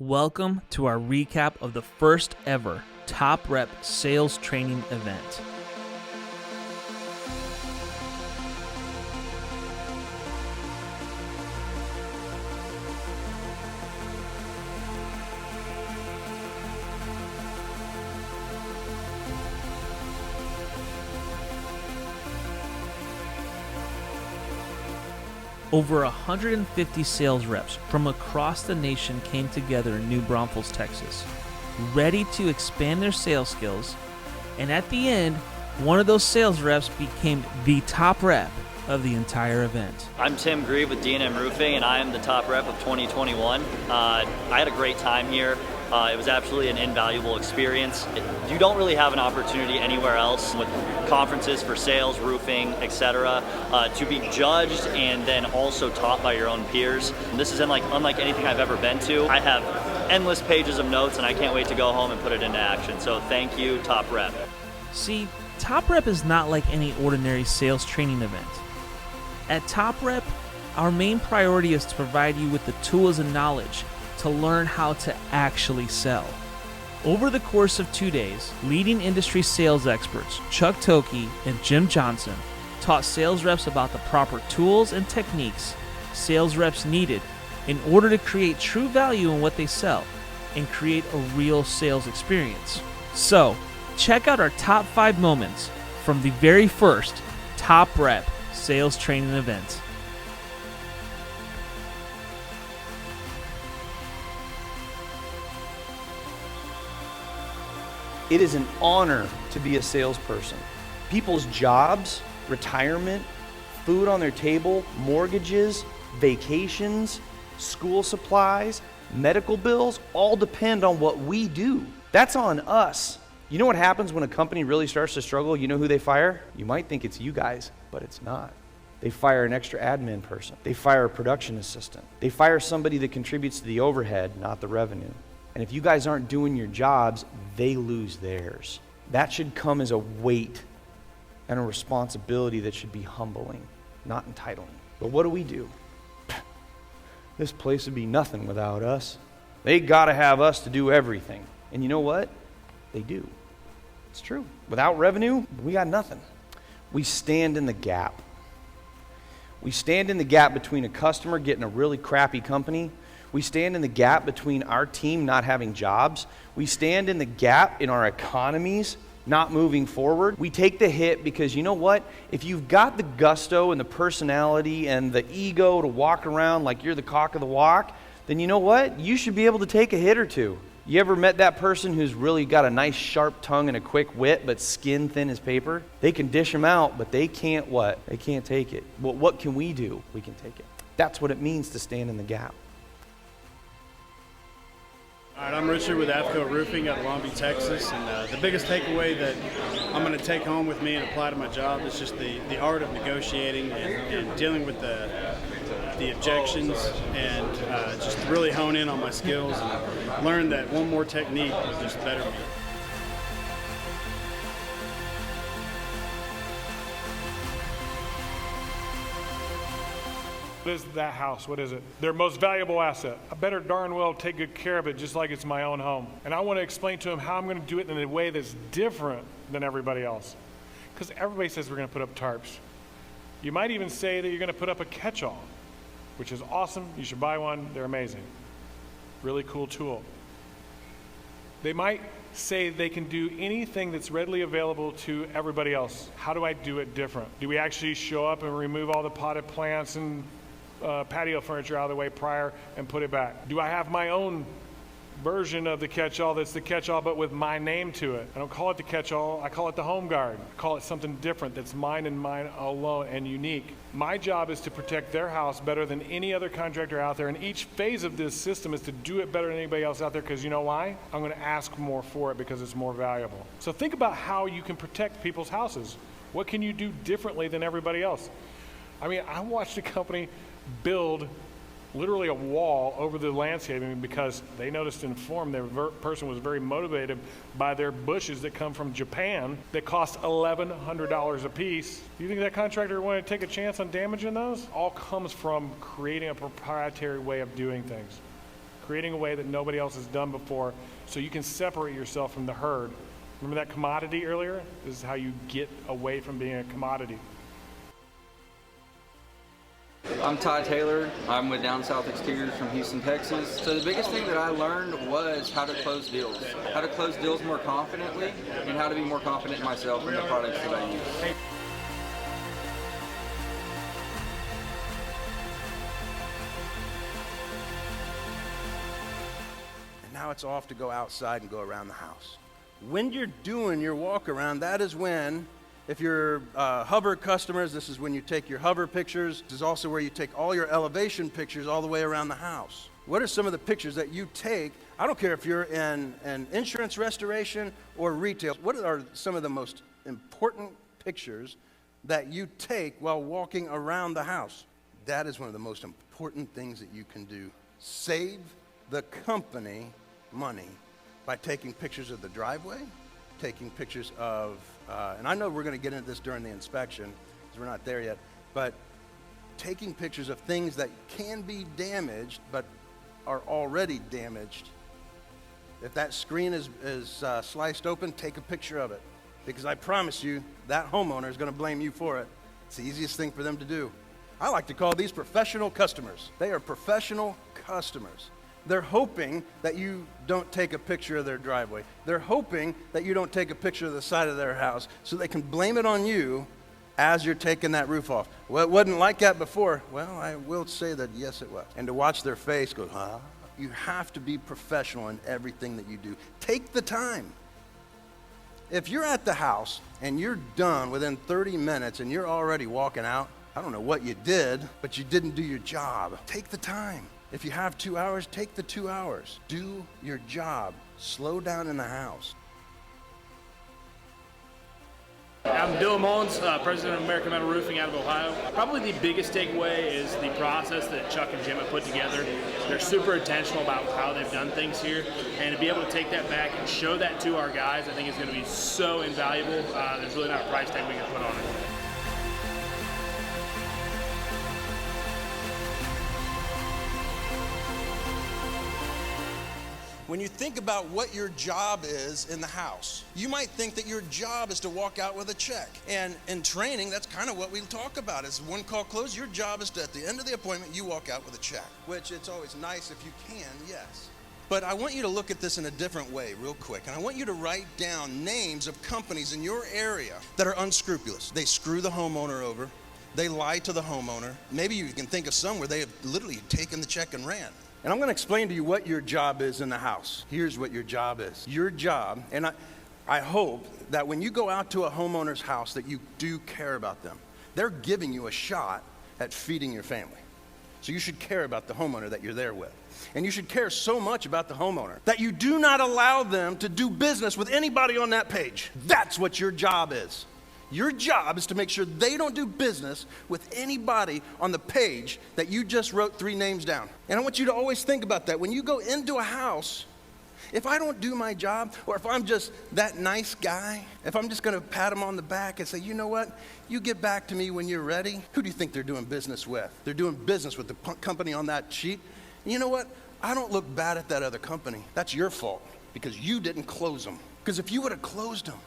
Welcome to our recap of the first ever Top Rep sales training event. Over 150 sales reps from across the nation came together in New Braunfels, Texas, ready to expand their sales skills, and at the end, one of those sales reps became the top rep of the entire event. I'm Tim Grieve with D&M Roofing, and I am the top rep of 2021. I had a great time here. It was absolutely an invaluable experience. You don't really have an opportunity anywhere else with conferences for sales, roofing, etc., to be judged and then also taught by your own peers. This is unlike anything I've ever been to. I have endless pages of notes and I can't wait to go home and put it into action. So thank you, Top Rep. See, Top Rep is not like any ordinary sales training event. At Top Rep, our main priority is to provide you with the tools and knowledge to learn how to actually sell. Over the course of 2 days, leading industry sales experts Chuck Thokey and Jim Johnson taught sales reps about the proper tools and techniques sales reps needed in order to create true value in what they sell and create a real sales experience. So, check out our top 5 moments from the very first Top Rep sales training event. It is an honor to be a salesperson. People's jobs, retirement, food on their table, mortgages, vacations, school supplies, medical bills, all depend on what we do. That's on us. You know what happens when a company really starts to struggle? You know who they fire? You might think it's you guys, but it's not. They fire an extra admin person. They fire a production assistant. They fire somebody that contributes to the overhead, not the revenue. And if you guys aren't doing your jobs, they lose theirs. That should come as a weight and a responsibility that should be humbling, not entitling. But what do? This place would be nothing without us. They gotta have us to do everything. And you know what? They do. It's true. Without revenue, we got nothing. We stand in the gap. We stand in the gap between a customer getting a really crappy company. We stand in the gap between our team not having jobs. We stand in the gap in our economies not moving forward. We take the hit because you know what? If you've got the gusto and the personality and the ego to walk around like you're the cock of the walk, then you know what? You should be able to take a hit or two. You ever met that person who's really got a nice sharp tongue and a quick wit but skin thin as paper? They can dish them out, but they can't what? They can't take it. Well, what can we do? We can take it. That's what it means to stand in the gap. All right, I'm Richard with AFCO Roofing out of Long Beach, Texas, and the biggest takeaway that I'm going to take home with me and apply to my job is just the art of negotiating and dealing with the objections and just really hone in on my skills and learn that one more technique will just better me. What is that house? What is it? Their most valuable asset. I better darn well take good care of it just like it's my own home. And I want to explain to them how I'm going to do it in a way that's different than everybody else. Because everybody says we're going to put up tarps. You might even say that you're going to put up a catch-all, which is awesome. You should buy one. They're amazing. Really cool tool. They might say they can do anything that's readily available to everybody else. How do I do it different? Do we actually show up and remove all the potted plants and patio furniture out of the way prior and put it back? Do I have my own version of the catch-all that's the catch-all but with my name to it? I don't call it the catch-all, I call it the home guard. I call it something different that's mine and mine alone and unique. My job is to protect their house better than any other contractor out there, and each phase of this system is to do it better than anybody else out there, because you know why? I'm going to ask more for it because it's more valuable. So think about how you can protect people's houses. What can you do differently than everybody else? I mean, I watched a company build literally a wall over the landscaping because they noticed in form their person was very motivated by their bushes that come from Japan that cost $1,100 a piece. Do you think that contractor would want to take a chance on damaging those? All comes from creating a proprietary way of doing things. creating a way that nobody else has done before so you can separate yourself from the herd. Remember that commodity earlier? This is how you get away from being a commodity. I'm Ty Taylor. I'm with Down South Exteriors from Houston, Texas. So the biggest thing that I learned was how to close deals. How to close deals more confidently and how to be more confident in myself and the products that I use. And now it's off to go outside and go around the house. When you're doing your walk around, that is when, if you're hover customers, this is when you take your hover pictures. This is also where you take all your elevation pictures all the way around the house. What are some of the pictures that you take? I don't care if you're in an insurance restoration or retail. What are some of the most important pictures that you take while walking around the house? That is one of the most important things that you can do. Save the company money by taking pictures of the driveway, taking pictures of, and I know we're going to get into this during the inspection because we're not there yet, but taking pictures of things that can be damaged but are already damaged. If that screen is sliced open, take a picture of it, because I promise you that homeowner is going to blame you for it. It's the easiest thing for them to do. I like to call these professional customers. They are professional customers. They're hoping that you don't take a picture of their driveway. They're hoping that you don't take a picture of the side of their house so they can blame it on you as you're taking that roof off. Well, it wasn't like that before. Well, I will say that yes, it was. And to watch their face go, huh? You have to be professional in everything that you do. Take the time. If you're at the house and you're done within 30 minutes and you're already walking out, I don't know what you did, but you didn't do your job. Take the time. If you have 2 hours, take the 2 hours. Do your job. Slow down in the house. I'm Dylan Mullins, president of American Metal Roofing out of Ohio. Probably the biggest takeaway is the process that Chuck and Jim have put together. They're super intentional about how they've done things here, and to be able to take that back and show that to our guys, I think is going to be so invaluable. There's really not a price tag we can put on it. When you think about what your job is in the house, you might think that your job is to walk out with a check. And in training, that's kind of what we talk about. Is one call closed, your job is to, at the end of the appointment, you walk out with a check. Which it's always nice if you can, yes. But I want you to look at this in a different way real quick. And I want you to write down names of companies in your area that are unscrupulous. They screw the homeowner over. They lie to the homeowner. Maybe you can think of some where they have literally taken the check and ran. And I'm going to explain to you what your job is in the house. Here's what your job is. Your job, and I hope that when you go out to a homeowner's house that you do care about them. They're giving you a shot at feeding your family. So you should care about the homeowner that you're there with. And you should care so much about the homeowner that you do not allow them to do business with anybody on that page. That's what your job is. Your job is to make sure they don't do business with anybody on the page that you just wrote 3 names down. And I want you to always think about that. When you go into a house, if I don't do my job, or if I'm just that nice guy, if I'm just going to pat them on the back and say, you know what, you get back to me when you're ready, who do you think they're doing business with? They're doing business with the company on that sheet. And you know what? I don't look bad at that other company. That's your fault because you didn't close them. Because if you would have closed them,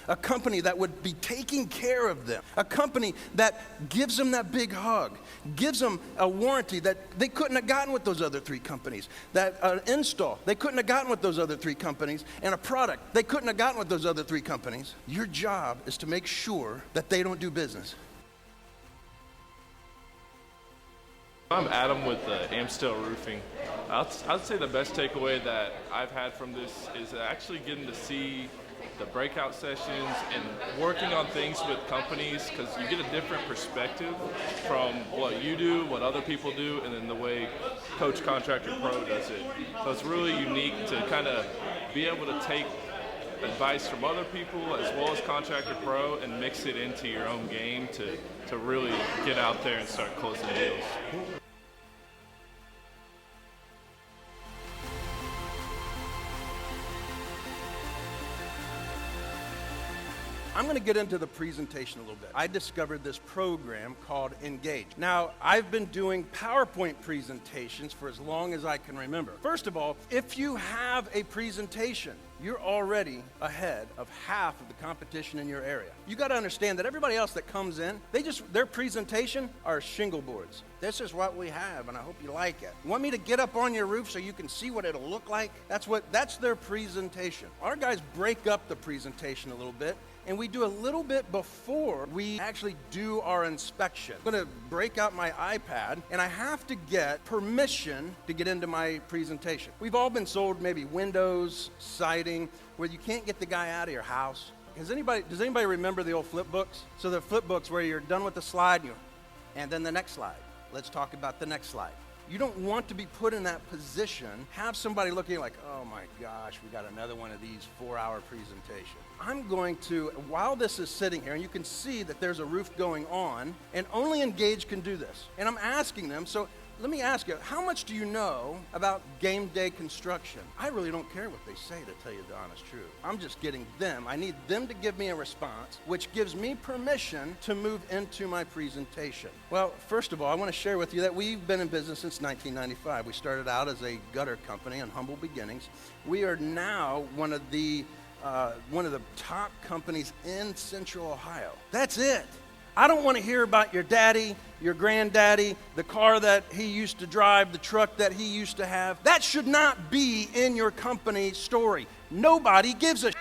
a company that would be taking care of them, a company that gives them that big hug, gives them a warranty that they couldn't have gotten with those other 3 companies, that an install they couldn't have gotten with those other 3 companies, and a product they couldn't have gotten with those other 3 companies. Your job is to make sure that they don't do business. I'm Adam with Amstel Roofing. I'd say the best takeaway that I've had from this is actually getting to see the breakout sessions and working on things with companies, because you get a different perspective from what you do, what other people do, and then the way Coach Contractor Pro does it. So it's really unique to kind of be able to take advice from other people as well as Contractor Pro and mix it into your own game to really get out there and start closing deals. I'm going to get into the presentation a little bit. I discovered this program called Engage. Now, I've been doing PowerPoint presentations for as long as I can remember. First of all, if you have a presentation, you're already ahead of half of the competition in your area. You got to understand that everybody else that comes in, their presentation are shingle boards. This is what we have, and I hope you like it. You want me to get up on your roof so you can see what it'll look like? That's their presentation. Our guys break up the presentation a little bit, and we do a little bit before we actually do our inspection. I'm going to break out my iPad, and I have to get permission to get into my presentation. We've all been sold maybe windows, siding, where you can't get the guy out of your house. Does anybody remember the old flip books? So the flip books where you're done with the slide, and then the next slide. Let's talk about the next slide. You don't want to be put in that position, have somebody looking like, oh my gosh, we got another one of these 4-hour presentations. I'm going to, while this is sitting here, and you can see that there's a roof going on, and only Engage can do this. And I'm asking them, so let me ask you, how much do you know about game day construction? I really don't care what they say, to tell you the honest truth. I'm just getting them. I need them to give me a response, which gives me permission to move into my presentation. Well, first of all, I want to share with you that we've been in business since 1995. We started out as a gutter company on humble beginnings. We are now one of the top companies in Central Ohio. That's it. I don't want to hear about your daddy, your granddaddy, the car that he used to drive, the truck that he used to have. That should not be in your company story. Nobody gives a shit.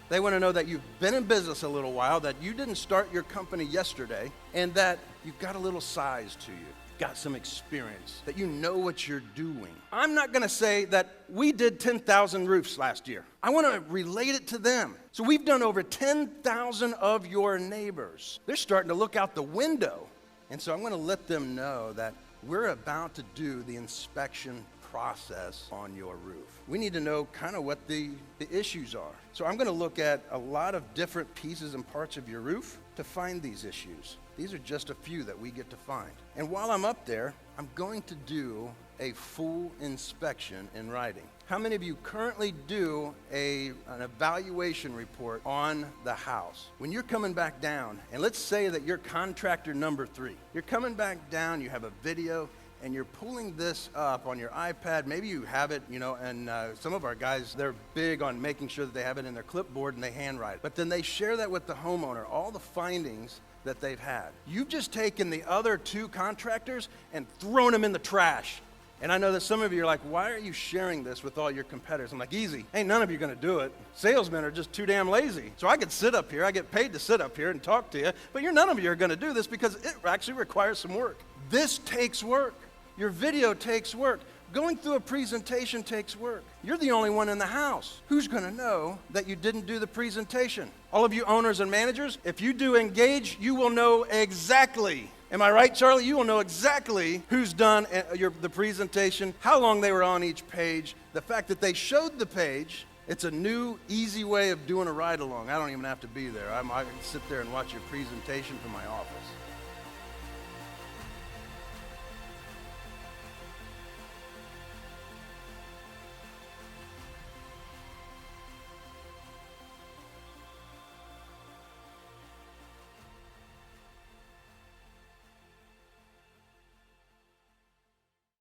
They want to know that you've been in business a little while, that you didn't start your company yesterday, and that you've got a little size to you. Got some experience, that you know what you're doing. I'm not going to say that we did 10,000 roofs last year. I want to relate it to them. So we've done over 10,000 of your neighbors. They're starting to look out the window. And so I'm going to let them know that we're about to do the inspection process on your roof. We need to know kind of what the issues are. So I'm going to look at a lot of different pieces and parts of your roof to find these issues. These are just a few that we get to find. And while I'm up there, I'm going to do a full inspection in writing. How many of you currently do an evaluation report on the house? When you're coming back down, and let's say that you're contractor number 3, you're coming back down, you have a video, and you're pulling this up on your iPad. Maybe you have it, and some of our guys, they're big on making sure that they have it in their clipboard and they handwrite it. But then they share that with the homeowner, all the findings that they've had. You've just taken the other 2 contractors and thrown them in the trash. And I know that some of you are like, why are you sharing this with all your competitors? I'm like, easy. Ain't none of you going to do it. Salesmen are just too damn lazy. So I could sit up here. I get paid to sit up here and talk to you. But none of you are going to do this because it actually requires some work. This takes work. Your video takes work. Going through a presentation takes work. You're the only one in the house. Who's going to know that you didn't do the presentation? All of you owners and managers, if you do Engage, you will know exactly. Am I right, Charlie? You will know exactly who's done the presentation, how long they were on each page, the fact that they showed the page. It's a new, easy way of doing a ride-along. I don't even have to be there. I can sit there and watch your presentation from my office.